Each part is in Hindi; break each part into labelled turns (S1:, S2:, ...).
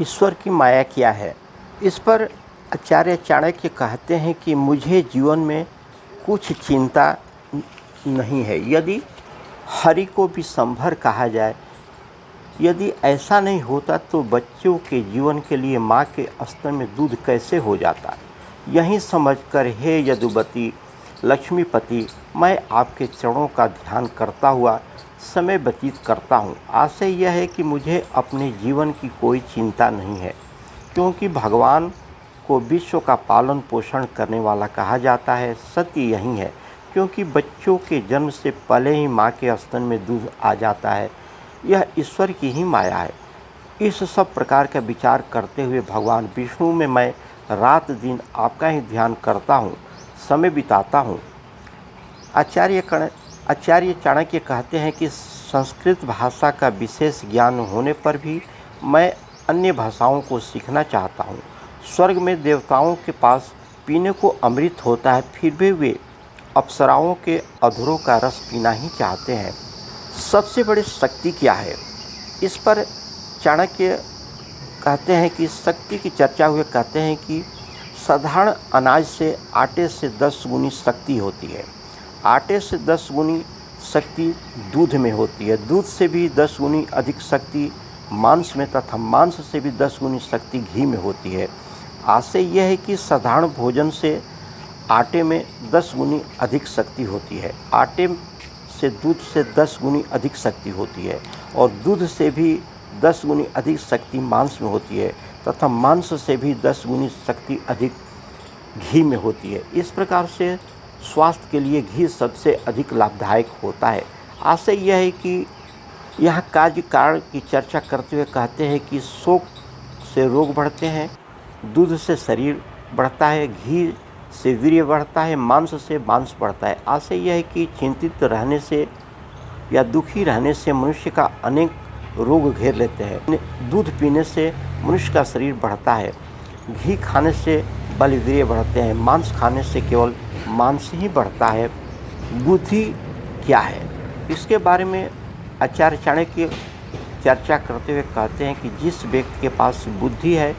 S1: ईश्वर की माया क्या है? इस पर आचार्य चाणक्य कहते हैं कि मुझे जीवन में कुछ चिंता नहीं है। यदि हरि को भी संभर कहा जाए, यदि ऐसा नहीं होता तो बच्चों के जीवन के लिए माँ के स्तन में दूध कैसे हो जाता? यही समझकर हे यदुवती लक्ष्मीपति, मैं आपके चरणों का ध्यान करता हुआ समय व्यतीत करता हूँ। आशय यह है कि मुझे अपने जीवन की कोई चिंता नहीं है, क्योंकि भगवान को विश्व का पालन पोषण करने वाला कहा जाता है। सत्य यही है, क्योंकि बच्चों के जन्म से पहले ही माँ के स्तन में दूध आ जाता है। यह ईश्वर की ही माया है। इस सब प्रकार का विचार करते हुए भगवान विष्णु में मैं रात दिन आपका ही ध्यान करता हूँ, समय बिताता हूँ। आचार्य चाणक्य कहते हैं कि संस्कृत भाषा का विशेष ज्ञान होने पर भी मैं अन्य भाषाओं को सीखना चाहता हूँ। स्वर्ग में देवताओं के पास पीने को अमृत होता है, फिर भी वे अप्सराओं के अधरों का रस पीना ही चाहते हैं। सबसे बड़ी शक्ति क्या है? इस पर चाणक्य कहते हैं कि शक्ति की चर्चा हुए कहते हैं कि साधारण अनाज से आटे से 10 गुनी शक्ति होती है। आटे से 10 गुनी शक्ति दूध में होती है। दूध से भी 10 गुनी अधिक शक्ति मांस में तथा मांस से भी 10 गुनी शक्ति घी में होती है। आशय यह है कि साधारण भोजन से आटे में 10 गुनी अधिक शक्ति होती है, आटे से दूध से 10 गुनी अधिक शक्ति होती है, और दूध से भी 10 गुनी अधिक शक्ति मांस में होती है तथा मांस से भी 10 गुनी शक्ति अधिक घी में होती है। इस प्रकार से स्वास्थ्य के लिए घी सबसे अधिक लाभदायक होता है। आशय यह है कि यह कार्य कारण की चर्चा करते हुए कहते हैं कि शोक से रोग बढ़ते हैं, दूध से शरीर बढ़ता है, घी से वीर्य बढ़ता है, मांस से मांस बढ़ता है। आशय यह है कि चिंतित रहने से या दुखी रहने से मनुष्य का अनेक रोग घेर लेते हैं। दूध पीने से मनुष्य का शरीर बढ़ता है, घी खाने से बल वीर्य बढ़ते हैं, मांस खाने से केवल मांस ही बढ़ता है। बुद्धि क्या है? इसके बारे में आचार्य चाणक्य चर्चा करते हुए कहते हैं कि जिस व्यक्ति के पास बुद्धि है,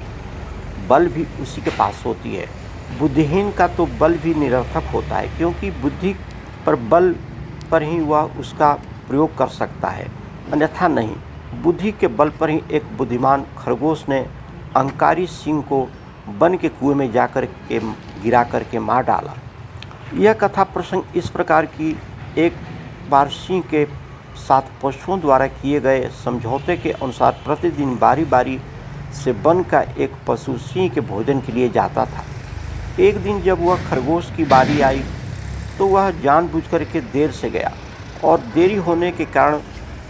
S1: बल भी उसी के पास होती है। बुद्धिहीन का तो बल भी निरर्थक होता है, क्योंकि बुद्धि पर बल पर ही वह उसका प्रयोग कर सकता है, अन्यथा नहीं। बुद्धि के बल पर ही एक बुद्धिमान खरगोश ने अहंकारी सिंह को वन के कुएं में जाकर के गिरा करके मार डाला। यह कथा प्रसंग इस प्रकार की, एक बार सिंह के साथ पशुओं द्वारा किए गए समझौते के अनुसार प्रतिदिन बारी बारी से वन का एक पशु सिंह के भोजन के लिए जाता था। एक दिन जब वह खरगोश की बारी आई तो वह जानबूझकर के देर से गया और देरी होने के कारण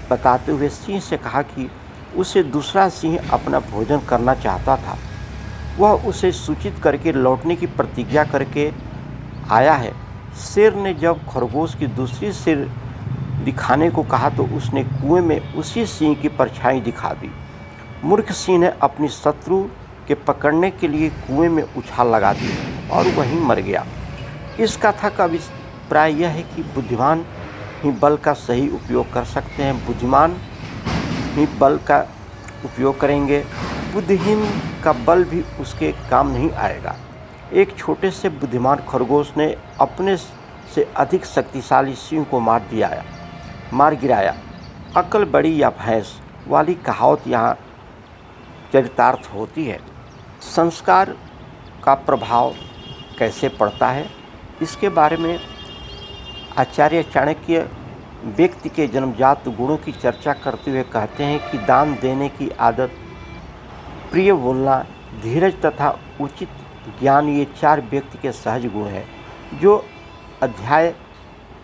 S1: बताते हुए सिंह से कहा कि उसे दूसरा सिंह अपना भोजन करना चाहता था। वह उसे सूचित करके लौटने की प्रतिज्ञा करके आया है। शेर ने जब खरगोश की दूसरी सिर दिखाने को कहा तो उसने कुएं में उसी सिंह की परछाई दिखा दी। मूर्ख सिंह ने अपनी शत्रु के पकड़ने के लिए कुएं में उछाल लगा दी और वहीं मर गया। इस कथा का अभिप्राय यह है कि बुद्धिमान ही बल का सही उपयोग कर सकते हैं, बुद्धिमान ही बल का उपयोग करेंगे, बुद्धिहीन का बल भी उसके काम नहीं आएगा। एक छोटे से बुद्धिमान खरगोश ने अपने से अधिक शक्तिशाली सिंह को मार गिराया। अक्ल बड़ी या भैंस वाली कहावत यहाँ चरितार्थ होती है। संस्कार का प्रभाव कैसे पड़ता है, इसके बारे में आचार्य चाणक्य व्यक्ति के जन्मजात गुणों की चर्चा करते हुए कहते हैं कि दान देने की आदत, प्रिय बोलना, धीरज तथा उचित ज्ञान ये 4 व्यक्ति के सहज गुण हैं, जो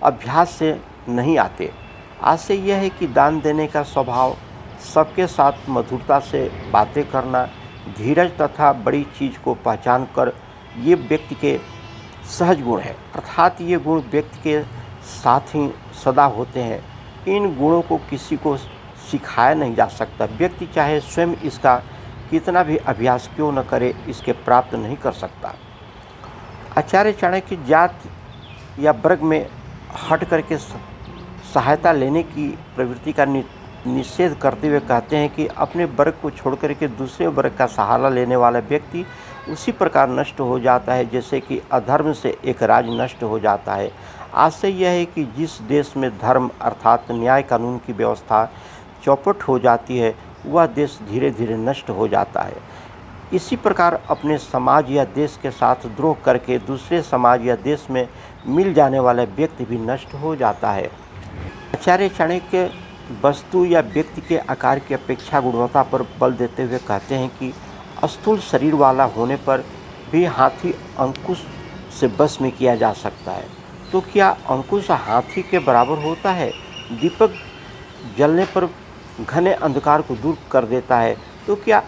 S1: अभ्यास से नहीं आते। आशय यह है कि दान देने का स्वभाव, सबके साथ मधुरता से बातें करना, धीरज तथा बड़ी चीज़ को पहचान कर ये व्यक्ति के सहज गुण है, अर्थात ये गुण व्यक्ति के साथ ही सदा होते हैं। इन गुणों को किसी को सिखाया नहीं जा सकता। व्यक्ति चाहे स्वयं इसका कितना भी अभ्यास क्यों न करे, इसके प्राप्त नहीं कर सकता। आचार्य चाणक्य जात या वर्ग में हट करके सहायता लेने की प्रवृत्ति का निषेध करते हुए कहते हैं कि अपने वर्ग को छोड़कर के दूसरे वर्ग का सहारा लेने वाला व्यक्ति उसी प्रकार नष्ट हो जाता है जैसे कि अधर्म से एक राज्य नष्ट हो जाता है। आशय यह है कि जिस देश में धर्म अर्थात न्याय कानून की व्यवस्था चौपट हो जाती है वह देश धीरे धीरे नष्ट हो जाता है। इसी प्रकार अपने समाज या देश के साथ द्रोह करके दूसरे समाज या देश में मिल जाने वाला व्यक्ति भी नष्ट हो जाता है। आचार्य चाणक्य वस्तु या व्यक्ति के आकार की अपेक्षा गुणवत्ता पर बल देते हुए कहते हैं कि स्थूल शरीर वाला होने पर भी हाथी अंकुश से बस में किया जा सकता है। तो क्या अंकुश हाथी के बराबर होता है? दीपक जलने पर घने अंधकार को दूर कर देता है, तो क्या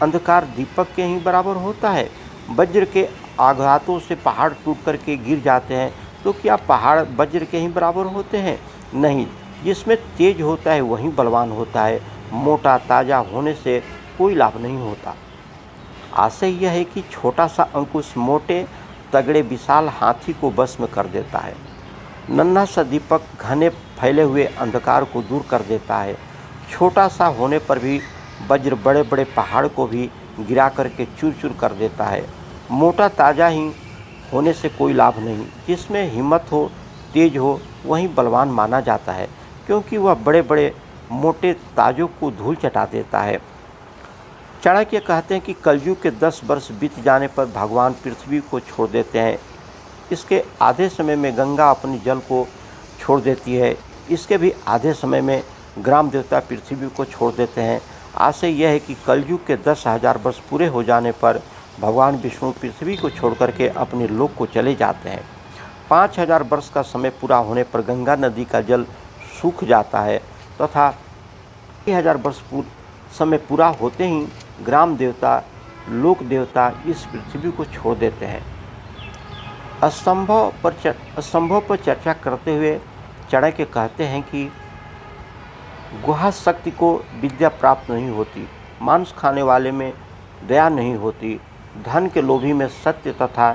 S1: अंधकार दीपक के ही बराबर होता है? वज्र के आघातों से पहाड़ टूट करके गिर जाते हैं, तो क्या पहाड़ वज्र के ही बराबर होते हैं? नहीं, जिसमें तेज होता है वही बलवान होता है। मोटा ताज़ा होने से कोई लाभ नहीं होता। आशय यह है कि छोटा सा अंकुश मोटे तगड़े विशाल हाथी को बस में कर देता है। नन्हा सा दीपक घने फैले हुए अंधकार को दूर कर देता है। छोटा सा होने पर भी वज्र बड़े बड़े पहाड़ को भी गिरा करके चूर चूर कर देता है। मोटा ताज़ा ही होने से कोई लाभ नहीं। जिसमें हिम्मत हो, तेज हो, वही बलवान माना जाता है, क्योंकि वह बड़े बड़े मोटे ताजों को धूल चटा देता है। चाणक्य कहते हैं कि कलयुग के 10 वर्ष बीत जाने पर भगवान पृथ्वी को छोड़ देते हैं। इसके आधे समय में गंगा अपनी जल को छोड़ देती है। इसके भी आधे समय में ग्राम देवता पृथ्वी को छोड़ देते हैं। आशय यह है कि कलयुग के 10,000 वर्ष पूरे हो जाने पर भगवान विष्णु पृथ्वी को छोड़ करके अपने लोक को चले जाते हैं। 5,000 वर्ष का समय पूरा होने पर गंगा नदी का जल सूख जाता है तथा 1000 वर्ष समय पूरा होते ही ग्राम देवता, लोक देवता इस पृथ्वी को छोड़ देते हैं। असंभव पर चर्चा करते हुए चाणक्य कहते हैं कि गुहा शक्ति को विद्या प्राप्त नहीं होती, मांस खाने वाले में दया नहीं होती, धन के लोभी में सत्य तथा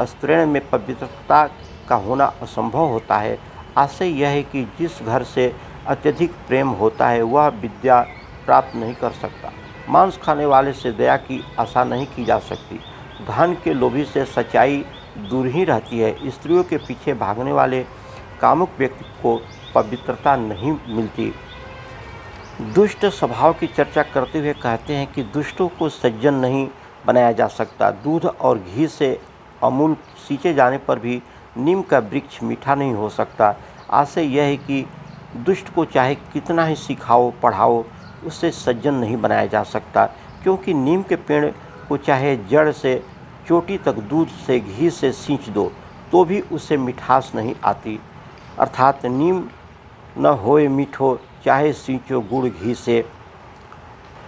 S1: स्त्रीण में पवित्रता का होना असंभव होता है। आशय यह है कि जिस घर से अत्यधिक प्रेम होता है वह विद्या प्राप्त नहीं कर सकता। मांस खाने वाले से दया की आशा नहीं की जा सकती। धन के लोभी से सच्चाई दूर ही रहती है। स्त्रियों के पीछे भागने वाले कामुक व्यक्ति को पवित्रता नहीं मिलती। दुष्ट स्वभाव की चर्चा करते हुए कहते हैं कि दुष्टों को सज्जन नहीं बनाया जा सकता। दूध और घी से अमूल सींचे जाने पर भी नीम का वृक्ष मीठा नहीं हो सकता। आशय यह है कि दुष्ट को चाहे कितना ही सिखाओ पढ़ाओ, उससे सज्जन नहीं बनाया जा सकता, क्योंकि नीम के पेड़ को चाहे जड़ से चोटी तक दूध से घी से सींच दो तो भी उससे मिठास नहीं आती। अर्थात नीम न होए मीठो, चाहे सींचो गुड़ घी से।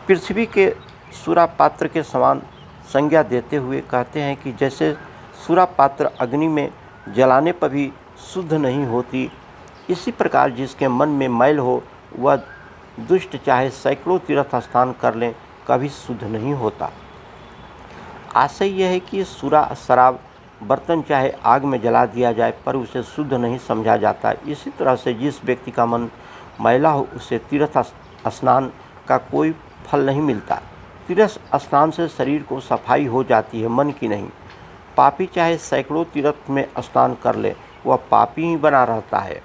S1: पृथ्वी के सूरा पात्र के समान संज्ञा देते हुए कहते हैं कि जैसे सूरा पात्र अग्नि में जलाने पर भी शुद्ध नहीं होती, इसी प्रकार जिसके मन में मैल हो वह दुष्ट चाहे सैकड़ों तीर्थ स्नान कर लें कभी शुद्ध नहीं होता। आशय यह है कि सूरा शराब बर्तन चाहे आग में जला दिया जाए पर उसे शुद्ध नहीं समझा जाता। इसी तरह से जिस व्यक्ति का मन मैला हो उसे तीर्थ स्नान का कोई फल नहीं मिलता। तीर्थ स्नान से शरीर को सफाई हो जाती है, मन की नहीं। पापी चाहे सैकड़ों तीर्थ में स्नान कर ले वह पापी ही बना रहता है।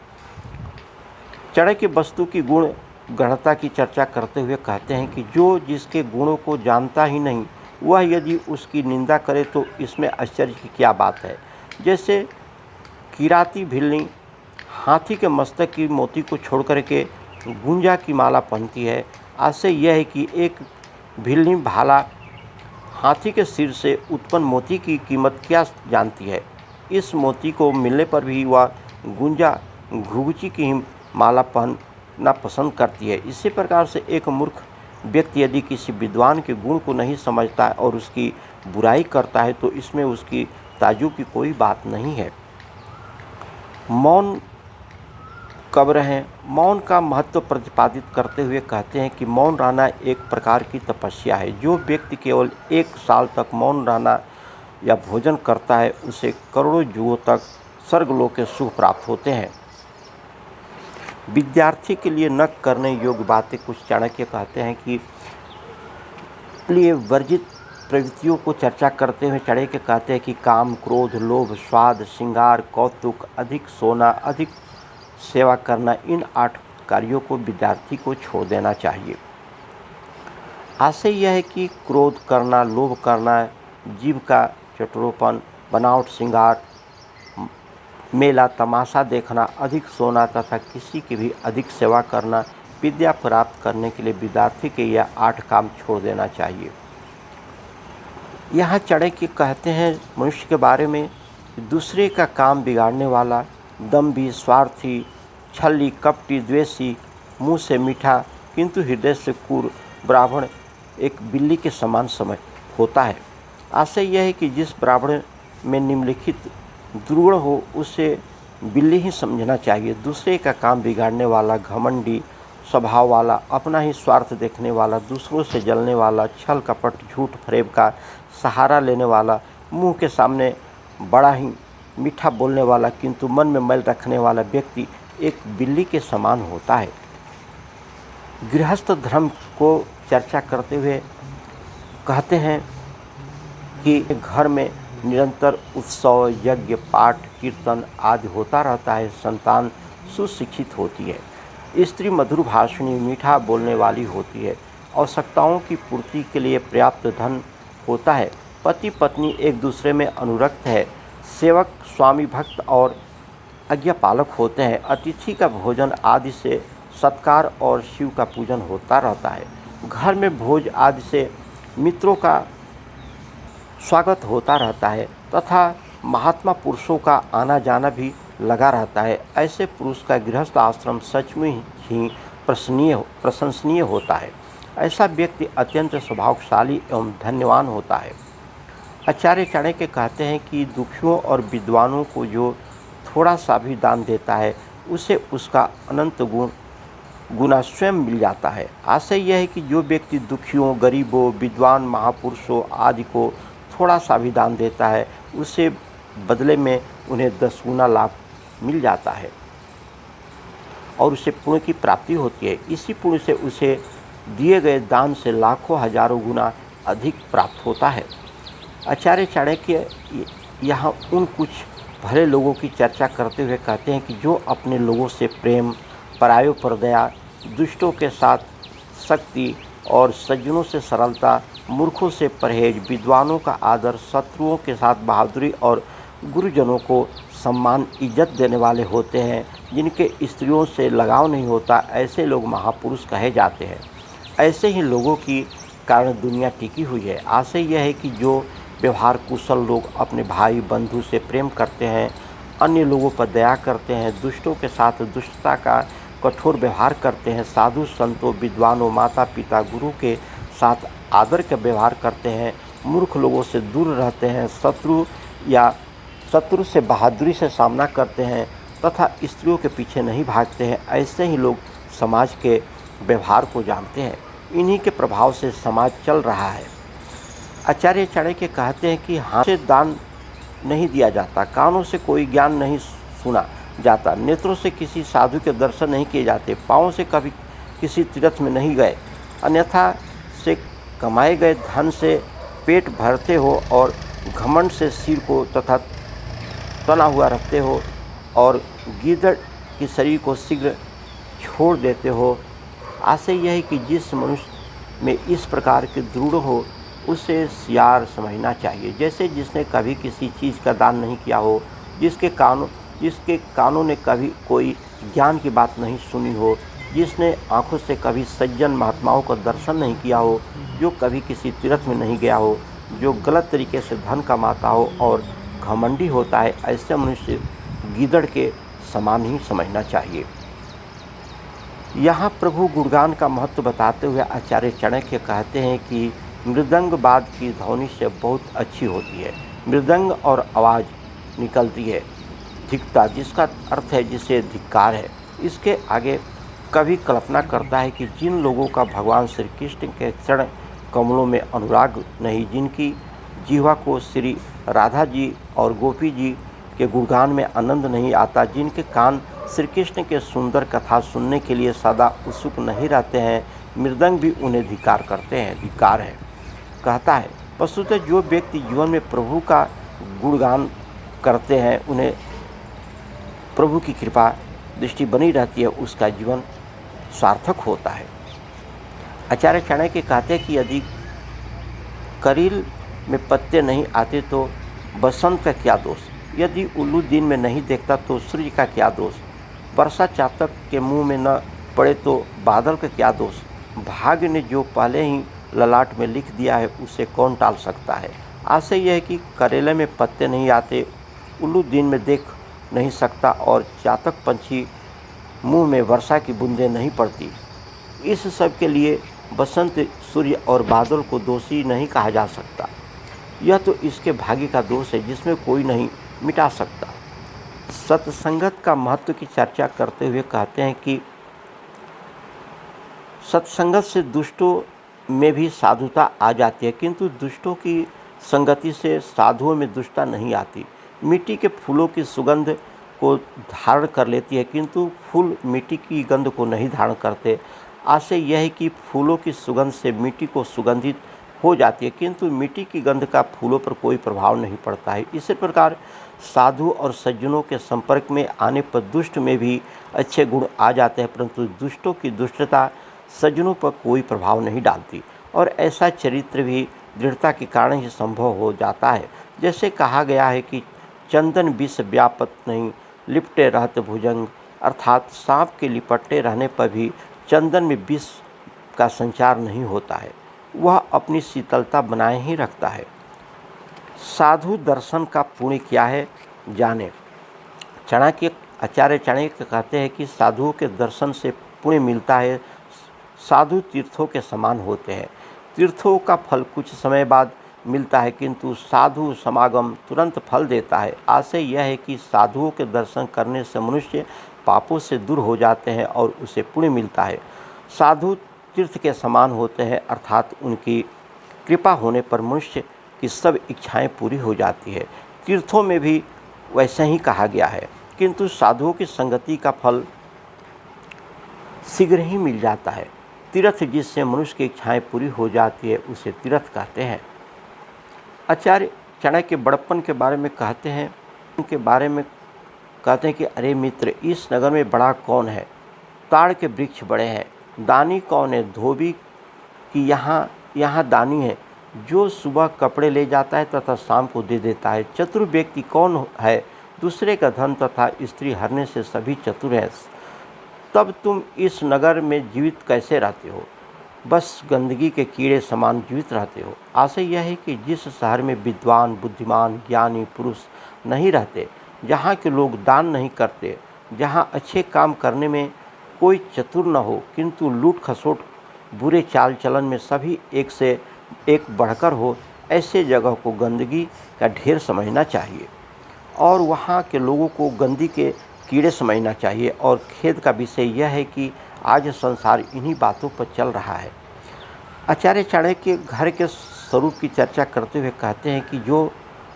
S1: चाणक्य वस्तु की गुण गणता की चर्चा करते हुए कहते हैं कि जो जिसके गुणों को जानता ही नहीं वह यदि उसकी निंदा करे तो इसमें आश्चर्य की क्या बात है। जैसे किराती भिल्ली हाथी के मस्तक की मोती को छोड़ करके गुंजा की माला पहनती है। आशय यह है कि एक भिल्ली भाला हाथी के सिर से उत्पन्न मोती की कीमत क्या जानती है। इस मोती को मिलने पर भी वह गुंजा घुघुची की ही माला पहनना पसंद करती है। इसी प्रकार से एक मूर्ख व्यक्ति यदि किसी विद्वान के गुण को नहीं समझता है और उसकी बुराई करता है तो इसमें उसकी ताजुब की कोई बात नहीं है। मौन कब रहें? मौन का महत्व प्रतिपादित करते हुए कहते हैं कि मौन रहना एक प्रकार की तपस्या है। जो व्यक्ति केवल 1 साल तक मौन रहना या भोजन करता है उसे करोड़ों युगों तक स्वर्गलोक के सुख प्राप्त होते हैं। विद्यार्थी के लिए न करने योग्य बातें कुछ चाणक्य कहते हैं कि लिए वर्जित प्रवृत्तियों को चर्चा करते हुए चाणक्य कहते हैं कि काम, क्रोध, लोभ, स्वाद, श्रृंगार, कौतुक, अधिक सोना, अधिक सेवा करना, इन 8 कार्यों को विद्यार्थी को छोड़ देना चाहिए। आशय यह है कि क्रोध करना, लोभ करना, जीव का चतुरोपन, बनावट, श्रृंगार, मेला तमाशा देखना, अधिक सोना तथा किसी की भी अधिक सेवा करना, विद्या प्राप्त करने के लिए विद्यार्थी के यह 8 काम छोड़ देना चाहिए। यहाँ चाणक्य कहते हैं मनुष्य के बारे में, दूसरे का काम बिगाड़ने वाला, दम्भी, स्वार्थी, छली, कपटी, द्वेषी, मुँह से मीठा किंतु हृदय से क्रूर ब्राह्मण एक बिल्ली के समान समय होता है। आशय यह है कि जिस ब्राह्मण में निम्नलिखित दुर्गुण हो उसे बिल्ली ही समझना चाहिए। दूसरे का काम बिगाड़ने वाला, घमंडी स्वभाव वाला, अपना ही स्वार्थ देखने वाला, दूसरों से जलने वाला, छल कपट, झूठ फरेब का सहारा लेने वाला, मुंह के सामने बड़ा ही मीठा बोलने वाला किंतु मन में मैल रखने वाला व्यक्ति एक बिल्ली के समान होता है। गृहस्थ धर्म को चर्चा करते हुए कहते हैं कि घर में निरंतर उत्सव, यज्ञ, पाठ, कीर्तन आदि होता रहता है। संतान सुशिक्षित होती है, स्त्री मधुर भाषणी, मीठा बोलने वाली होती है, आवश्यकताओं की पूर्ति के लिए पर्याप्त धन होता है, पति पत्नी एक दूसरे में अनुरक्त है, सेवक स्वामी भक्त और आज्ञापालक होते हैं, अतिथि का भोजन आदि से सत्कार और शिव का पूजन होता रहता है, घर में भोज आदि से मित्रों का स्वागत होता रहता है तथा महात्मा पुरुषों का आना जाना भी लगा रहता है। ऐसे पुरुष का गृहस्थ आश्रम सचमुच ही प्रशंसनीय होता है। ऐसा व्यक्ति अत्यंत स्वभावशाली एवं धन्यवान होता है। आचार्य चाणक्य कहते हैं कि दुखियों और विद्वानों को जो थोड़ा सा भी दान देता है उसे उसका अनंत गुना स्वयं मिल जाता है। आशय यह है कि जो व्यक्ति दुखियों, गरीबों, विद्वान, महापुरुषों आदि को थोड़ा सा भी दान देता है उसे बदले में उन्हें 10 गुना लाभ मिल जाता है और उसे पुण्य की प्राप्ति होती है। इसी पुण्य से उसे दिए गए दान से लाखों हजारों गुना अधिक प्राप्त होता है। आचार्य चाणक्य यहाँ उन कुछ भले लोगों की चर्चा करते हुए कहते हैं कि जो अपने लोगों से प्रेम, परायों पर दया, दुष्टों के साथ सख्ती और सज्जनों से सरलता, मूर्खों से परहेज, विद्वानों का आदर, शत्रुओं के साथ बहादुरी और गुरुजनों को सम्मान इज्जत देने वाले होते हैं, जिनके स्त्रियों से लगाव नहीं होता, ऐसे लोग महापुरुष कहे जाते हैं। ऐसे ही लोगों की कारण दुनिया टिकी हुई है। आशय यह है कि जो व्यवहार कुशल लोग अपने भाई बंधु से प्रेम करते हैं, अन्य लोगों पर दया करते हैं, दुष्टों के साथ दुष्टता का कठोर व्यवहार करते हैं, साधु संतों, विद्वानों, माता पिता, गुरु के साथ आदर का व्यवहार करते हैं, मूर्ख लोगों से दूर रहते हैं, शत्रु से बहादुरी से सामना करते हैं तथा स्त्रियों के पीछे नहीं भागते हैं, ऐसे ही लोग समाज के व्यवहार को जानते हैं। इन्हीं के प्रभाव से समाज चल रहा है। आचार्य चाणक्य कहते हैं कि हाथ से दान नहीं दिया जाता, कानों से कोई ज्ञान नहीं सुना जाता, नेत्रों से किसी साधु के दर्शन नहीं किए जाते, पाँव से कभी किसी तीर्थ में नहीं गए, अन्यथा से कमाए गए धन से पेट भरते हो और घमंड से सिर को तथा तना हुआ रखते हो और गीदड़ के शरीर को शीघ्र छोड़ देते हो। आशय यह है कि जिस मनुष्य में इस प्रकार के दृढ़ हो उसे सियार समझना चाहिए। जैसे जिसने कभी किसी चीज़ का दान नहीं किया हो, जिसके कानों ने कभी कोई ज्ञान की बात नहीं सुनी हो, जिसने आँखों से कभी सज्जन महात्माओं का दर्शन नहीं किया हो, जो कभी किसी तीर्थ में नहीं गया हो, जो गलत तरीके से धन कमाता हो और घमंडी होता है, ऐसे मनुष्य गीदड़ के समान ही समझना चाहिए। यहाँ प्रभु गुणगान का महत्व बताते हुए आचार्य चाणक्य कहते हैं कि मृदंग बाद की ध्वनि से बहुत अच्छी होती है। मृदंग और आवाज़ निकलती है धिक्ता, जिसका अर्थ है जिसे धिक्कार है। इसके आगे कवि कल्पना करता है कि जिन लोगों का भगवान श्री कृष्ण के चरण कमलों में अनुराग नहीं, जिनकी जीवा को श्री राधा जी और गोपी जी के गुणगान में आनंद नहीं आता, जिनके कान श्री कृष्ण के सुंदर कथा सुनने के लिए सदा उत्सुक नहीं रहते हैं, मृदंग भी उन्हें धिक्कार करते हैं, धिक्कार है। कहता है, वस्तुतः जो व्यक्ति जीवन में प्रभु का गुणगान करते हैं, उन्हें प्रभु की कृपा दृष्टि बनी रहती है, उसका जीवन सार्थक होता है। आचार्य चाणक्य कहते हैं कि यदि करील में पत्ते नहीं आते तो बसंत का क्या दोष, यदि उल्लू दिन में नहीं देखता तो सूर्य का क्या दोष, वर्षा चातक के मुंह में न पड़े तो बादल का क्या दोष, भाग्य ने जो पहले ही ललाट में लिख दिया है उसे कौन टाल सकता है। आशय यह है कि करेले में पत्ते नहीं आते, उल्लू दिन में देख नहीं सकता और चातक पंछी मुंह में वर्षा की बूंदें नहीं पड़ती। इस सब के लिए बसंत, सूर्य और बादल को दोषी नहीं कहा जा सकता। यह तो इसके भाग्य का दोष है जिसमें कोई नहीं मिटा सकता। सत्संगत का महत्व की चर्चा करते हुए कहते हैं कि सत्संगत से दुष्टों में भी साधुता आ जाती है, किंतु दुष्टों की संगति से साधुओं में दुष्टता नहीं आती। मिट्टी के फूलों की सुगंध को धारण कर लेती है, किंतु फूल मिट्टी की गंध को नहीं धारण करते। आशय यह है कि फूलों की सुगंध से मिट्टी को सुगंधित हो जाती है, किंतु मिट्टी की गंध का फूलों पर कोई प्रभाव नहीं पड़ता है। इसी प्रकार साधु और सज्जनों के संपर्क में आने पर दुष्ट में भी अच्छे गुण आ जाते हैं, परंतु दुष्टों की दुष्टता सज्जनों पर कोई प्रभाव नहीं डालती और ऐसा चरित्र भी दृढ़ता के कारण ही संभव हो जाता है। जैसे कहा गया है कि चंदन विष व्यापत नहीं, लिपटे रहते भुजंग, अर्थात सांप के लिपटे रहने पर भी चंदन में विष का संचार नहीं होता है, वह अपनी शीतलता बनाए ही रखता है। साधु दर्शन का पुण्य क्या है जाने। आचार्य चाणक्य कहते हैं कि साधुओं के दर्शन से पुण्य मिलता है। साधु तीर्थों के समान होते हैं। तीर्थों का फल कुछ समय बाद मिलता है, किंतु साधु समागम तुरंत फल देता है। आशय यह है कि साधुओं के दर्शन करने से मनुष्य पापों से दूर हो जाते हैं और उसे पुण्य मिलता है। साधु तीर्थ के समान होते हैं, अर्थात उनकी कृपा होने पर मनुष्य की सब इच्छाएं पूरी हो जाती है। तीर्थों में भी वैसे ही कहा गया है, किंतु साधुओं की संगति का फल शीघ्र ही मिल जाता है। तीर्थ जिससे मनुष्य की इच्छाएं पूरी हो जाती है उसे तीर्थ कहते हैं। आचार्य चाणक्य बड़प्पन के बारे में कहते हैं कि अरे मित्र, इस नगर में बड़ा कौन है, ताड़ के वृक्ष बड़े हैं, दानी कौन है, धोबी की यहाँ दानी है, जो सुबह कपड़े ले जाता है तथा शाम को दे देता है। चतुर व्यक्ति कौन है, दूसरे का धन तथा स्त्री हरने से सभी चतुर हैं। तब तुम इस नगर में जीवित कैसे रहते हो, बस गंदगी के कीड़े समान जीवित रहते हो। आशय यह है कि जिस शहर में विद्वान, बुद्धिमान, ज्ञानी पुरुष नहीं रहते, जहाँ के लोग दान नहीं करते, जहाँ अच्छे काम करने में कोई चतुर न हो, किंतु लूट खसोट बुरे चाल चलन में सभी एक से एक बढ़कर हो, ऐसे जगह को गंदगी का ढेर समझना चाहिए और वहाँ के लोगों को गंदगी के कीड़े समझना चाहिए। और खेद का विषय यह है कि आज संसार इन्हीं बातों पर चल रहा है। आचार्य चाणक्य घर के स्वरूप की चर्चा करते हुए कहते हैं कि जो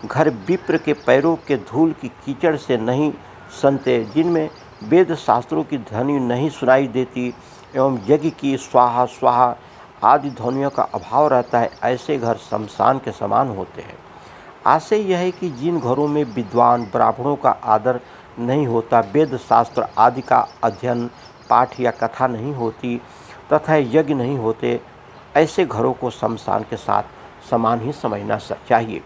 S1: घर विप्र के पैरों के धूल की कीचड़ से नहीं सनते, जिनमें वेद शास्त्रों की ध्वनि नहीं सुनाई देती एवं यज्ञ की स्वाहा स्वाहा आदि ध्वनियों का अभाव रहता है, ऐसे घर शमशान के समान होते हैं। आशय यह है कि जिन घरों में विद्वान ब्राह्मणों का आदर नहीं होता, वेद शास्त्र आदि का अध्ययन पाठ या कथा नहीं होती तथा यज्ञ नहीं होते, ऐसे घरों को शमशान के साथ समान ही समझना चाहिए।